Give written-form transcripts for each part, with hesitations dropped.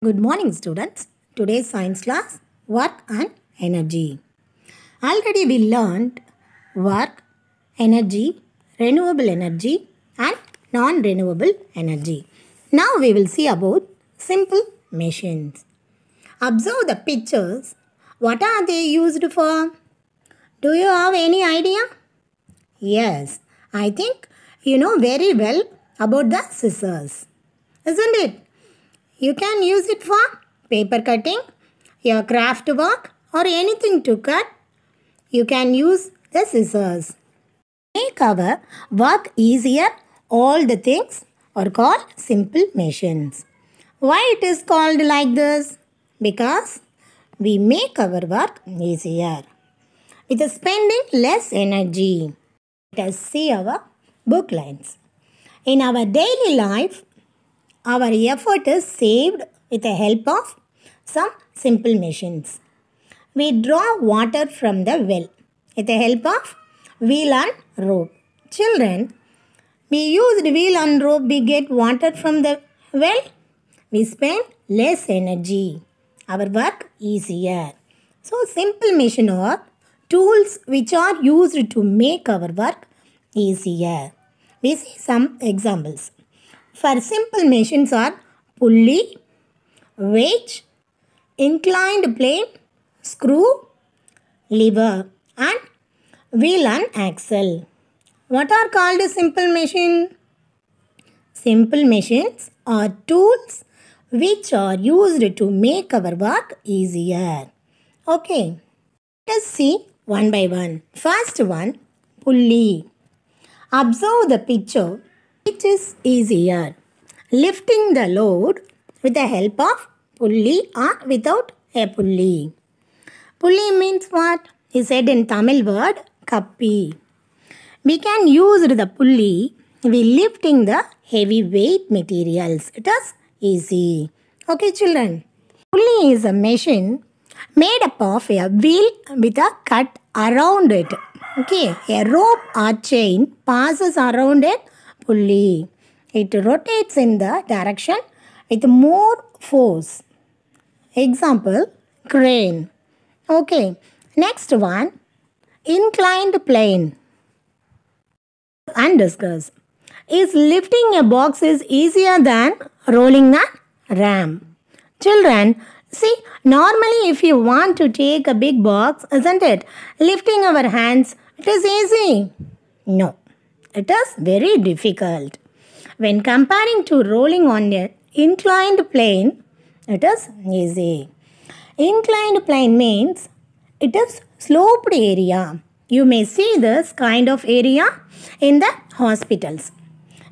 Good morning, students. Today's science class, work and energy. Already we learned work, energy, renewable energy and non-renewable energy. Now we will see about simple machines. Observe the pictures. What are they used for? Do you have any idea? Yes, I think you know very well about the scissors, isn't it? You can use it for paper cutting, your craft work or anything to cut. You can use the scissors. Make our work easier, all the things are called simple machines. Why it is called like this? Because we make our work easier with spending less energy. Let us see our book lines. In our daily life, our effort is saved with the help of some simple machines. We draw water from the well with the help of wheel and rope. Children, we use the wheel and rope, we get water from the well. We spend less energy. Our work easier. So simple machine are tools which are used to make our work easier. We see some examples. For simple machines are pulley, wedge, inclined plane, screw, lever and wheel and axle. What are called simple machine? Simple machines are tools which are used to make our work easier. Okay, let us see one by one. First one, pulley. Observe the picture. Which is easier, lifting the load with the help of pulley or without a pulley? Pulley means what? Is said in Tamil word kappi. We can use the pulley while lifting the heavy weight materials. It is easy. Okay, children. Pulley is a machine made up of a wheel with a cut around it. Okay, a rope or chain passes around it. Pulley. It rotates in the direction with more force. Example, crane. Okay. Next one, inclined plane. And discuss. Is lifting a box is easier than rolling a ram? Children, see, normally if you want to take a big box, isn't it? Lifting our hands, it is easy. No. It is very difficult. When comparing to rolling on an inclined plane, it is easy. Inclined plane means it is sloped area. You may see this kind of area in the hospitals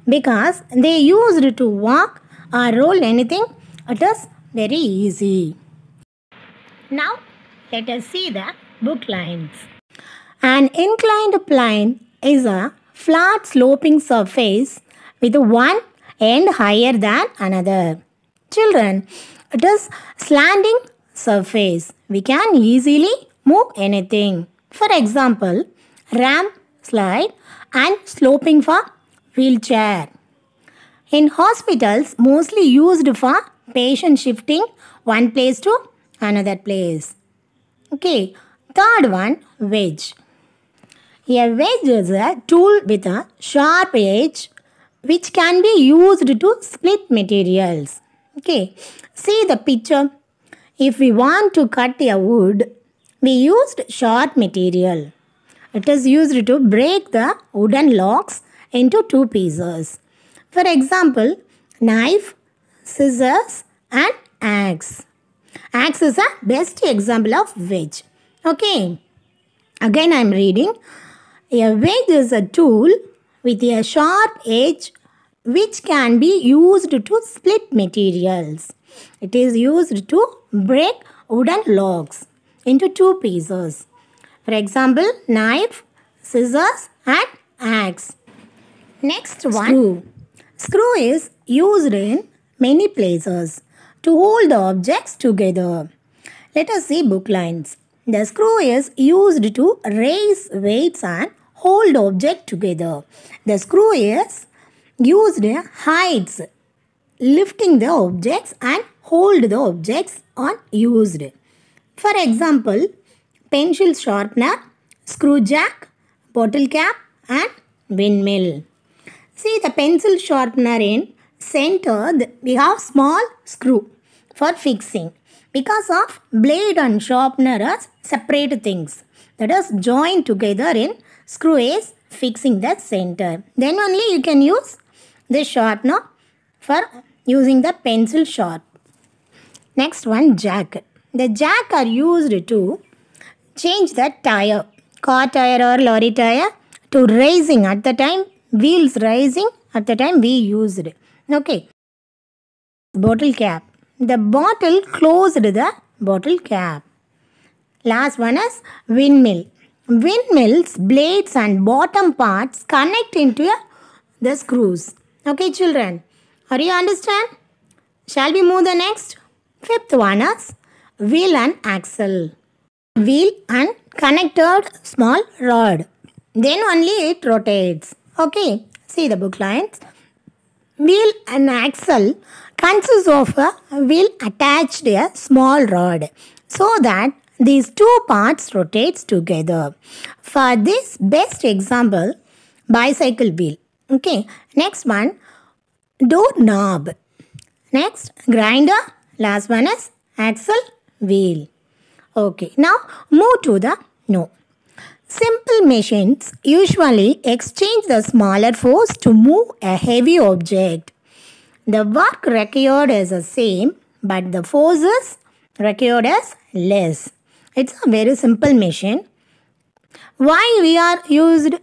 because they used to walk or roll anything. It is very easy. Now let us see the book lines. An inclined plane is a flat sloping surface with one end higher than another. Children, it is slanting surface. We can easily move anything. For example, ramp, slide and sloping for wheelchair. In hospitals, mostly used for patient shifting one place to another place. Okay, third one, wedge. A wedge is a tool with a sharp edge which can be used to split materials. Okay, see the picture. If we want to cut a wood, we used sharp material. It is used to break the wooden logs into two pieces. For example, knife, scissors and axe. Axe is a best example of wedge. Okay, again I am reading. A wedge is a tool with a sharp edge which can be used to split materials. It is used to break wooden logs into two pieces. For example, knife, scissors and axe. Next one, screw. Screw is used in many places to hold the objects together. Let us see book lines. The screw is used to raise weights and hold object together. The screw is used in heights, lifting the objects and hold the objects on used. For example, pencil sharpener, screw jack, bottle cap and windmill. See the pencil sharpener in center, we have small screw for fixing. Because of blade and sharpener are separate things. That is joined together in screw is fixing the center. Then only you can use the sharpener for using the pencil sharp. Next one, jack. The jack are used to change the tire, car tire or lorry tire, to raising at the time, wheels rising at the time we used it. Okay. Bottle cap. The bottle closed the bottle cap. Last one is windmill. Windmills, blades and bottom parts connect into the screws. Okay children, are you understand? Shall we move the next? Fifth one is wheel and axle. Wheel and connected small rod. Then only it rotates. Okay, see the book lines. Wheel and axle consists of a wheel attached to a small rod so that these two parts rotates together. For this best example, bicycle wheel. Okay, next one, door knob. Next, grinder. Last one is axle wheel. Okay, now move to the no. Simple machines usually exchange the smaller force to move a heavy object. The work required is the same, but the forces required is less. It's a very simple machine. Why we are used?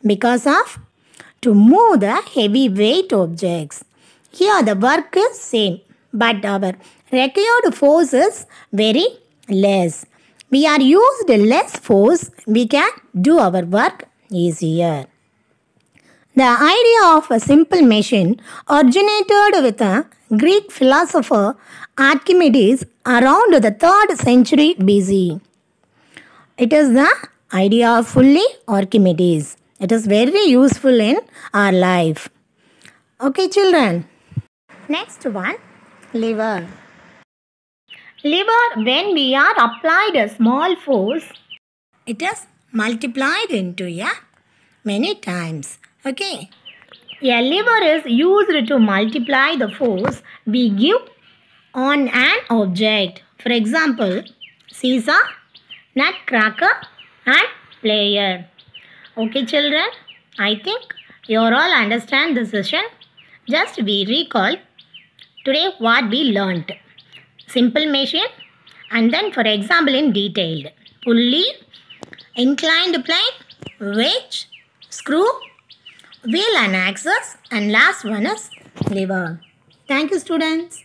Because of to move the heavy weight objects. Here the work is same, but our required force is very less. We are used less force, we can do our work easier. The idea of a simple machine originated with a Greek philosopher Archimedes around the 3rd century BC. It is the idea of fully Archimedes. It is very useful in our life. Okay children. Next one, lever. Lever, when we are applied a small force, it is multiplied into many times. Okay. A lever is used to multiply the force we give on an object. For example, seesaw, nutcracker and player. Okay children, I think you all understand the session. Just we recall today what we learnt. Simple machine and then for example in detailed. Pulley, inclined plane, wedge, screw, wheel and axis, and last one is lever. Thank you students.